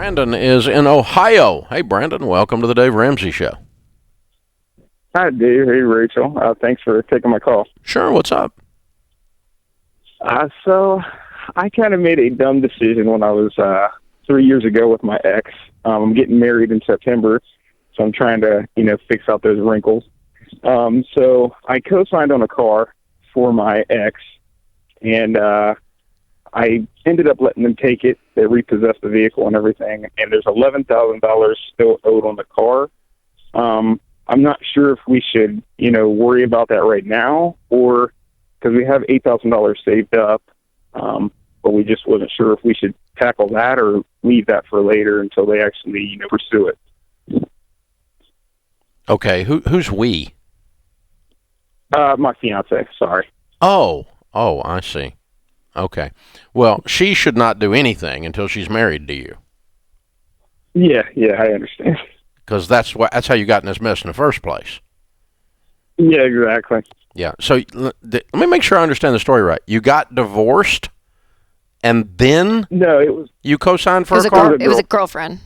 Brandon is in Ohio. Hey, Brandon, welcome to the Dave Ramsey Show. Hi, Dave. Hey, Rachel. Thanks for taking my call. Sure, what's up? So I kind of made a dumb decision when I was 3 years ago with my ex. I'm getting married in September, so I'm trying to, fix out those wrinkles. So I co-signed on a car for my ex, and I ended up letting them take it. They repossessed the vehicle and everything, and there's $11,000 still owed on the car. I'm not sure if we should, worry about that right now, or because we have $8,000 saved up, but we just wasn't sure if we should tackle that or leave that for later until they actually, pursue it. Okay, who's we? My fiance, sorry. Oh, I see. Okay. Well, she should not do anything until she's married to you. Yeah, I understand. Because that's how you got in this mess in the first place. Yeah, exactly. Yeah. So let me make sure I understand the story right. You got divorced, and then you co-signed for a car? It was a girlfriend.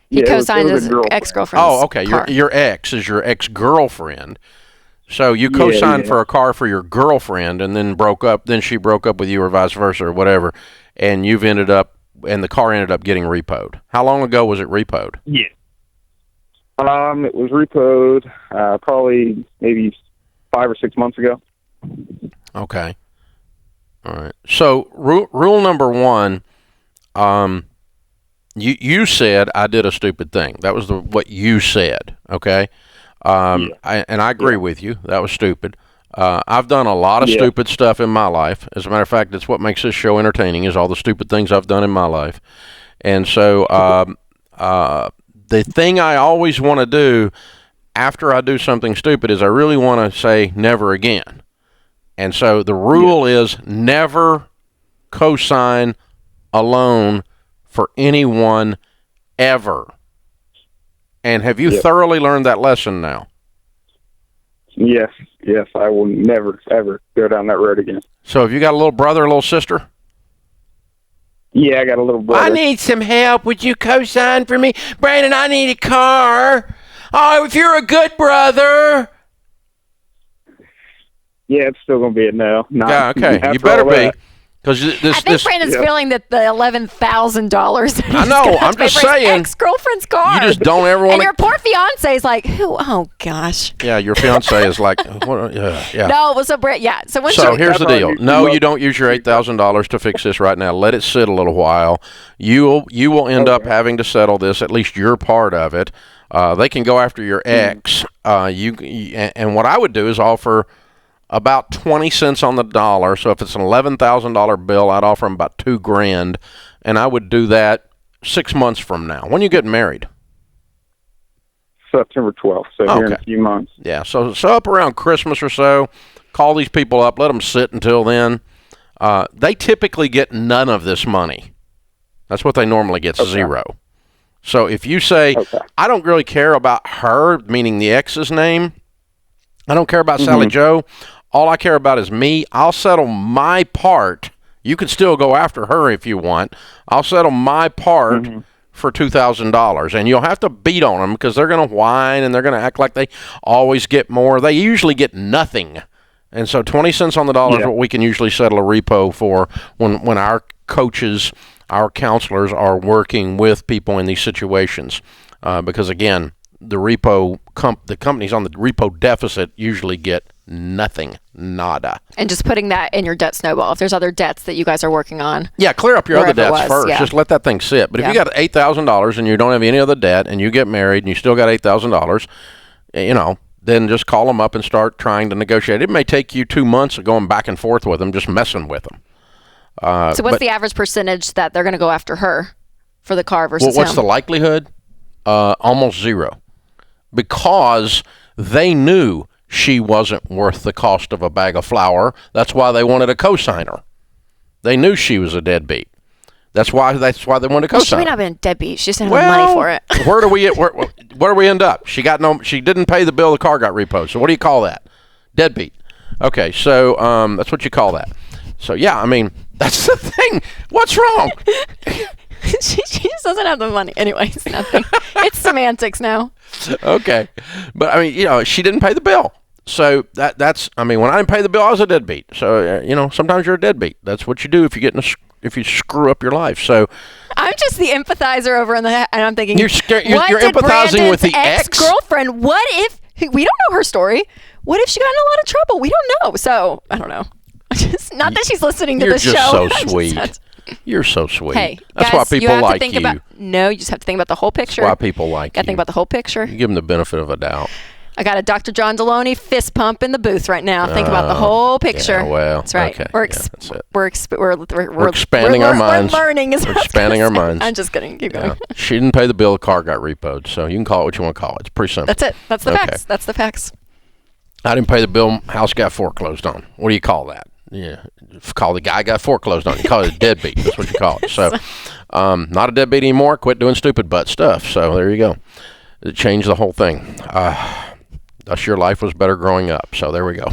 He co-signed his ex-girlfriend. Oh, okay. Your ex is your ex-girlfriend. So you co-signed for a car for your girlfriend, and then broke up. Then she broke up with you, or vice versa, or whatever. And the car ended up getting repoed. How long ago was it repoed? Yeah. It was repoed probably maybe 5 or 6 months ago. Okay. All right. So rule number one, you said I did a stupid thing. That was what you said. Okay. I agree with you. That was stupid. I've done a lot of stupid stuff in my life. As a matter of fact, it's what makes this show entertaining, is all the stupid things I've done in my life. And so the thing I always want to do after I do something stupid is I really want to say never again. And so the rule is never co-sign a loan for anyone ever. And have you thoroughly learned that lesson now? Yes, I will never, ever go down that road again. So have you got a little brother, a little sister? Yeah, I got a little brother. I need some help. Would you co-sign for me? Brandon, I need a car. Oh, if you're a good brother. Yeah, it's still going to be a no. Yeah, okay. You better be. I think Brandon's feeling that the $11,000. I know. I'm just saying. Ex-girlfriend's car. You just don't ever want to. And your poor fiance is like, who? Oh gosh. Yeah, your fiance is like, what? Yeah. No, well, so here's the deal. No, you don't use your $8,000 to fix this right now. Let it sit a little while. You will end up having to settle this. At least your part of it. They can go after your ex. And what I would do is offer about 20 cents on the dollar. So if it's an $11,000 bill, I'd offer them about $2,000, and I would do that 6 months from now. When you get married? September 12th, so here in a few months. Yeah, so up around Christmas or so, call these people up, let them sit until then. They typically get none of this money. That's what they normally get, zero. So if you say, I don't really care about her, meaning the ex's name, I don't care about Sally Joe, all I care about is me. I'll settle my part. You can still go after her if you want. I'll settle my part for $2,000. And you'll have to beat on them because they're going to whine and they're going to act like they always get more. They usually get nothing. And so 20 cents on the dollar is what we can usually settle a repo for when our coaches, our counselors are working with people in these situations. Because, again, the companies on the repo deficit usually get nothing, nada. And just putting that in your debt snowball. If there's other debts that you guys are working on. Yeah, clear up your other debts first. Yeah. Just let that thing sit. But if you got $8,000 and you don't have any other debt and you get married and you still got $8,000, then just call them up and start trying to negotiate. It may take you 2 months of going back and forth with them, just messing with them. So what's the average percentage that they're going to go after her for the car versus what's the likelihood? Almost zero. Because they knew she wasn't worth the cost of a bag of flour. That's why they wanted a co-signer. They knew she was a deadbeat. That's why they wanted a co-signer. She may not have been a deadbeat. She just didn't have money for it. Where do we end up? She didn't pay the bill. The car got repoed. So what do you call that? Deadbeat. Okay, so that's what you call that. So yeah, I mean that's the thing. What's wrong? she just doesn't have the money. Anyway, it's nothing. It's semantics now. Okay. But, I mean, she didn't pay the bill. So that's, I mean, when I didn't pay the bill, I was a deadbeat. So, sometimes you're a deadbeat. That's what you do if you screw up your life. So I'm just the empathizer over in the, and I'm thinking, you're empathizing with the ex-girlfriend. What if, we don't know her story. What if she got in a lot of trouble? We don't know. So, I don't know. Not that she's listening to the show. You're just so sweet. You're so sweet. Hey, that's guys, why people like you. You just have to think about the whole picture. That's why people like you. Got to think about the whole picture. You give them the benefit of a doubt. I got a Dr. John Deloney fist pump in the booth right now. Think about the whole picture. Yeah, well, that's right. Okay. We're expanding our minds. We're learning. We're expanding our minds. I'm just kidding. Keep going. Yeah. She didn't pay the bill. The car got repoed. So you can call it what you want to call it. It's pretty simple. That's it. That's the facts. That's the facts. I didn't pay the bill. House got foreclosed on. What do you call that? Yeah, call the guy got foreclosed on. You call it a deadbeat. That's what you call it. So, not a deadbeat anymore. Quit doing stupid butt stuff. So there you go. It changed the whole thing. Thus your life was better growing up. So there we go.